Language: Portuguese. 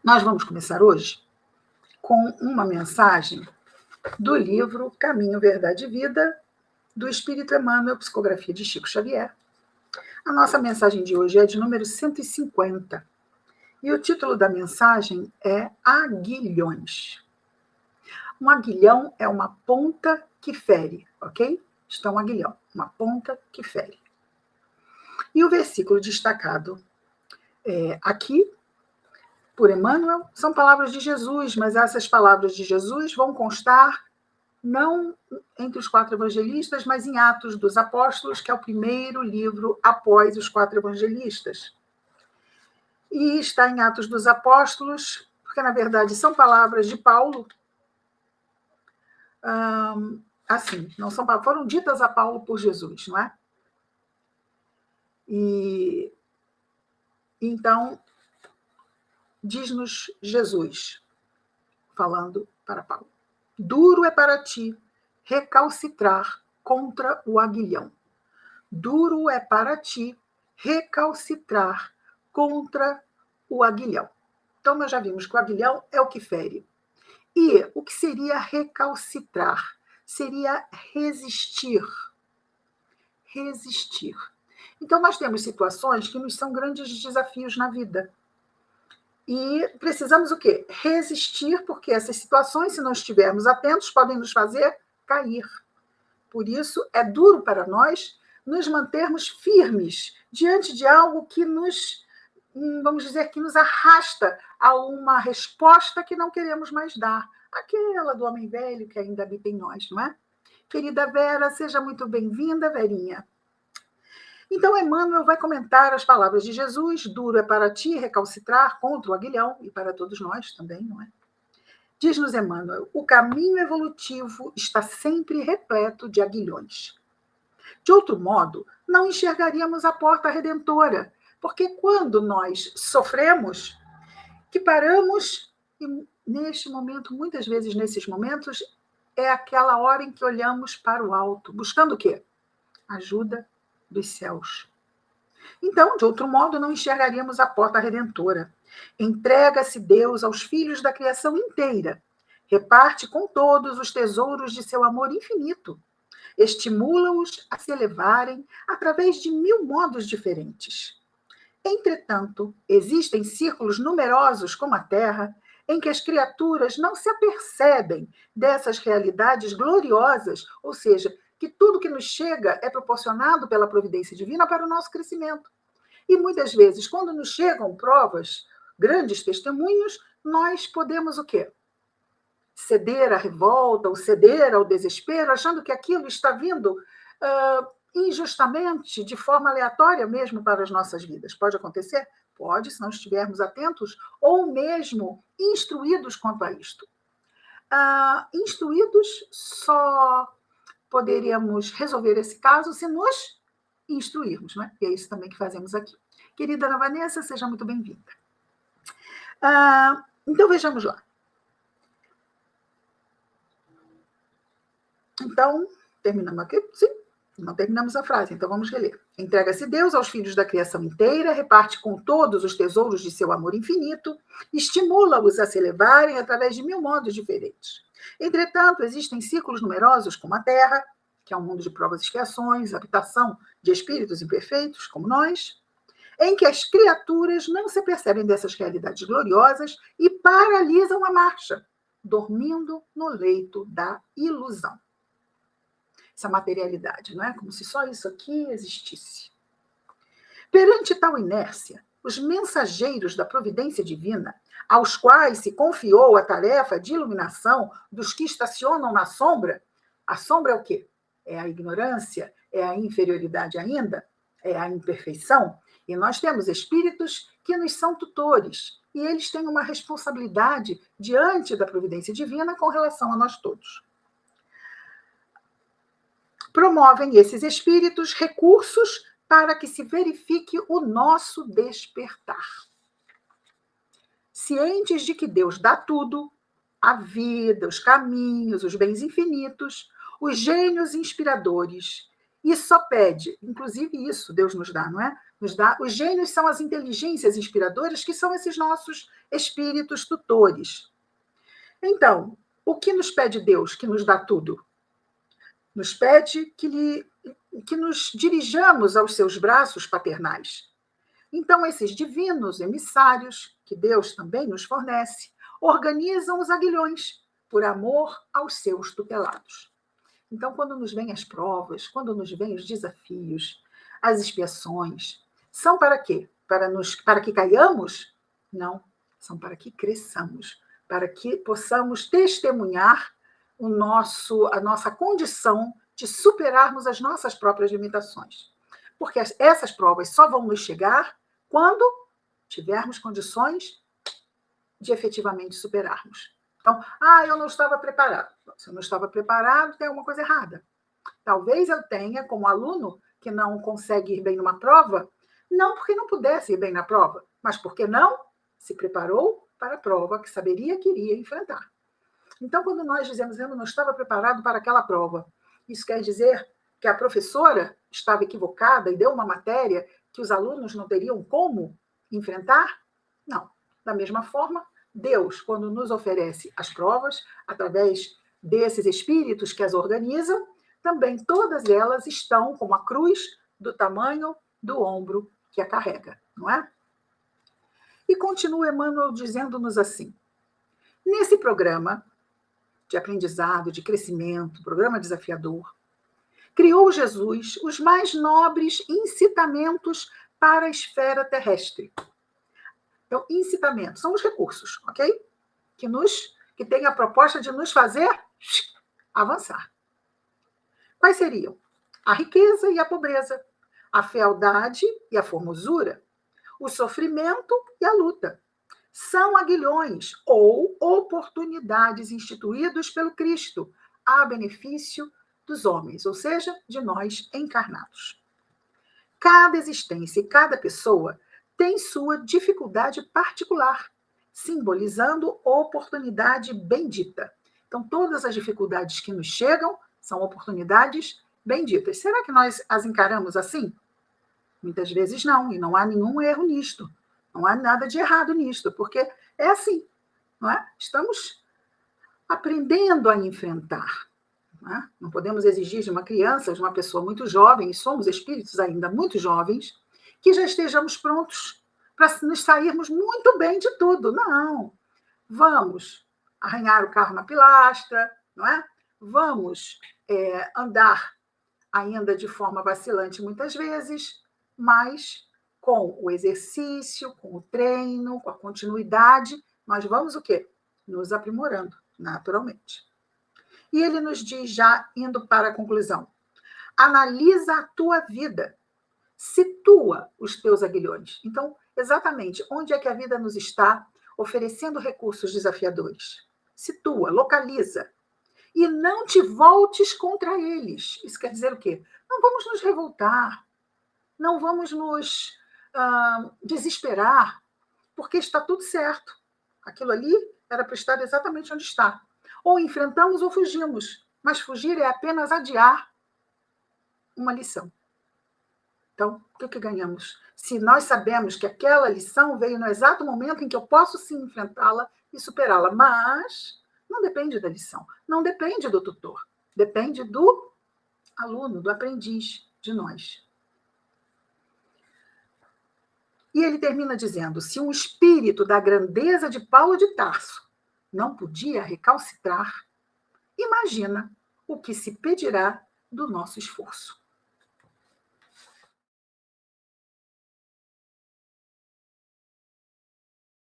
Nós vamos começar hoje com uma mensagem do livro Caminho, Verdade e Vida, do Espírito Emmanuel, Psicografia de Chico Xavier. A nossa mensagem de hoje é de número 150. E o título da mensagem é Aguilhões. Um aguilhão é uma ponta que fere, ok? Isto é um aguilhão, uma ponta que fere. E o versículo destacado aqui por Emmanuel são palavras de Jesus, mas essas palavras de Jesus vão constar não entre os 4 evangelistas, mas em Atos dos Apóstolos, que é o primeiro livro após os 4 evangelistas. E está em Atos dos Apóstolos, porque, na verdade, são palavras de Paulo, assim, não são palavras, foram ditas a Paulo por Jesus, não é? E então, diz-nos Jesus, falando para Paulo: duro é para ti recalcitrar contra o aguilhão. Duro é para ti recalcitrar contra o aguilhão. Então, nós já vimos que o aguilhão é o que fere. E o que seria recalcitrar? Seria resistir. Resistir. Então, nós temos situações que nos são grandes desafios na vida. E precisamos o quê? Resistir, porque essas situações, se não estivermos atentos, podem nos fazer cair. Por isso, é duro para nós nos mantermos firmes diante de algo que nos, vamos dizer, que nos arrasta a uma resposta que não queremos mais dar. Aquela do homem velho que ainda habita em nós, não é? Querida Vera, seja muito bem-vinda, Verinha. Então, Emmanuel vai comentar as palavras de Jesus: duro é para ti recalcitrar contra o aguilhão, e para todos nós também, não é? Diz-nos Emmanuel: o caminho evolutivo está sempre repleto de aguilhões. De outro modo, não enxergaríamos a porta redentora, porque quando nós sofremos, que paramos, e neste momento, muitas vezes nesses momentos, é aquela hora em que olhamos para o alto, buscando o quê? Ajuda dos céus. Então, de outro modo, não enxergaríamos a porta redentora. Entrega-se Deus aos filhos da criação inteira. Reparte com todos os tesouros de seu amor infinito. Estimula-os a se elevarem através de 1000 modos diferentes. Entretanto, existem círculos numerosos como a Terra, em que as criaturas não se apercebem dessas realidades gloriosas, ou seja, que tudo que nos chega é proporcionado pela providência divina para o nosso crescimento. E muitas vezes, quando nos chegam provas, grandes testemunhos, nós podemos o quê? Ceder à revolta, ou ceder ao desespero, achando que aquilo está vindo injustamente, de forma aleatória mesmo para as nossas vidas. Pode acontecer? Pode, se não estivermos atentos, ou mesmo instruídos quanto a isto. Instruídos, só poderíamos resolver esse caso se nos instruirmos, né? E é isso também que fazemos aqui. Querida Ana Vanessa, seja muito bem-vinda. Então, vejamos lá. Então, terminamos aqui? Sim, não terminamos a frase, então vamos reler. Entrega-se Deus aos filhos da criação inteira, reparte com todos os tesouros de seu amor infinito, estimula-os a se elevarem através de 1000 modos diferentes. Entretanto, existem círculos numerosos como a Terra, que é um mundo de provas e expiações, habitação de espíritos imperfeitos, como nós, em que as criaturas não se percebem dessas realidades gloriosas e paralisam a marcha, dormindo no leito da ilusão. Essa materialidade, não é? Como se só isso aqui existisse. Perante tal inércia, os mensageiros da providência divina, aos quais se confiou a tarefa de iluminação dos que estacionam na sombra, a sombra é o quê? É a ignorância, é a inferioridade ainda, é a imperfeição. E nós temos espíritos que nos são tutores, e eles têm uma responsabilidade diante da providência divina com relação a nós todos. Promovem esses espíritos recursos para que se verifique o nosso despertar. Cientes de que Deus dá tudo, a vida, os caminhos, os bens infinitos, os gênios inspiradores e só pede, inclusive isso Deus nos dá, não é? Nos dá, os gênios são as inteligências inspiradoras, que são esses nossos espíritos tutores. Então, o que nos pede Deus, que nos dá tudo? Nos pede que nos dirijamos aos seus braços paternais. Então, esses divinos emissários, que Deus também nos fornece, organizam os aguilhões, por amor aos seus tutelados. Então, quando nos vêm as provas, quando nos vêm os desafios, as expiações, são para quê? Para que caiamos? Não, são para que cresçamos, para que possamos testemunhar a nossa condição de superarmos as nossas próprias limitações. Porque essas provas só vão nos chegar quando tivermos condições de efetivamente superarmos. Então, eu não estava preparado. Se eu não estava preparado, tem alguma coisa errada. Talvez eu tenha, como aluno que não consegue ir bem numa prova, não porque não pudesse ir bem na prova, mas porque não se preparou para a prova que saberia que iria enfrentar. Então, quando nós dizemos eu não estava preparado para aquela prova, isso quer dizer que a professora estava equivocada e deu uma matéria que os alunos não teriam como enfrentar? Não. Da mesma forma, Deus, quando nos oferece as provas, através desses espíritos que as organizam, também todas elas estão com a cruz do tamanho do ombro que a carrega, não é? E continua Emmanuel dizendo-nos assim: nesse programa de aprendizado, de crescimento, programa desafiador, criou Jesus os mais nobres incitamentos para a esfera terrestre. Então, incitamentos são os recursos, ok? Que tem a proposta de nos fazer avançar. Quais seriam? A riqueza e a pobreza, a fealdade e a formosura, o sofrimento e a luta. São aguilhões ou oportunidades instituídos pelo Cristo a benefício dos homens, ou seja, de nós encarnados. Cada existência e cada pessoa tem sua dificuldade particular, simbolizando oportunidade bendita. Então, todas as dificuldades que nos chegam são oportunidades benditas. Será que nós as encaramos assim? Muitas vezes não, e não há nenhum erro nisto. Não há nada de errado nisto, porque é assim, não é? Estamos aprendendo a enfrentar. Não podemos exigir de uma criança, de uma pessoa muito jovem, e somos espíritos ainda muito jovens, que já estejamos prontos para nos sairmos muito bem de tudo. Não. Vamos arranhar o carro na pilastra, não é? Vamos andar ainda de forma vacilante muitas vezes, mas com o exercício, com o treino, com a continuidade, nós vamos o quê? Nos aprimorando, naturalmente. E ele nos diz, já indo para a conclusão, analisa a tua vida, situa os teus aguilhões. Então, exatamente, onde é que a vida nos está oferecendo recursos desafiadores? Situa, localiza. E não te voltes contra eles. Isso quer dizer o quê? Não vamos nos revoltar, não vamos nos desesperar, porque está tudo certo. Aquilo ali era para estar exatamente onde está. Ou enfrentamos ou fugimos, mas fugir é apenas adiar uma lição. Então, o que ganhamos? Se nós sabemos que aquela lição veio no exato momento em que eu posso sim enfrentá-la e superá-la, mas não depende da lição, não depende do tutor, depende do aluno, do aprendiz, de nós. E ele termina dizendo, se um espírito da grandeza de Paulo de Tarso não podia recalcitrar, imagina o que se pedirá do nosso esforço.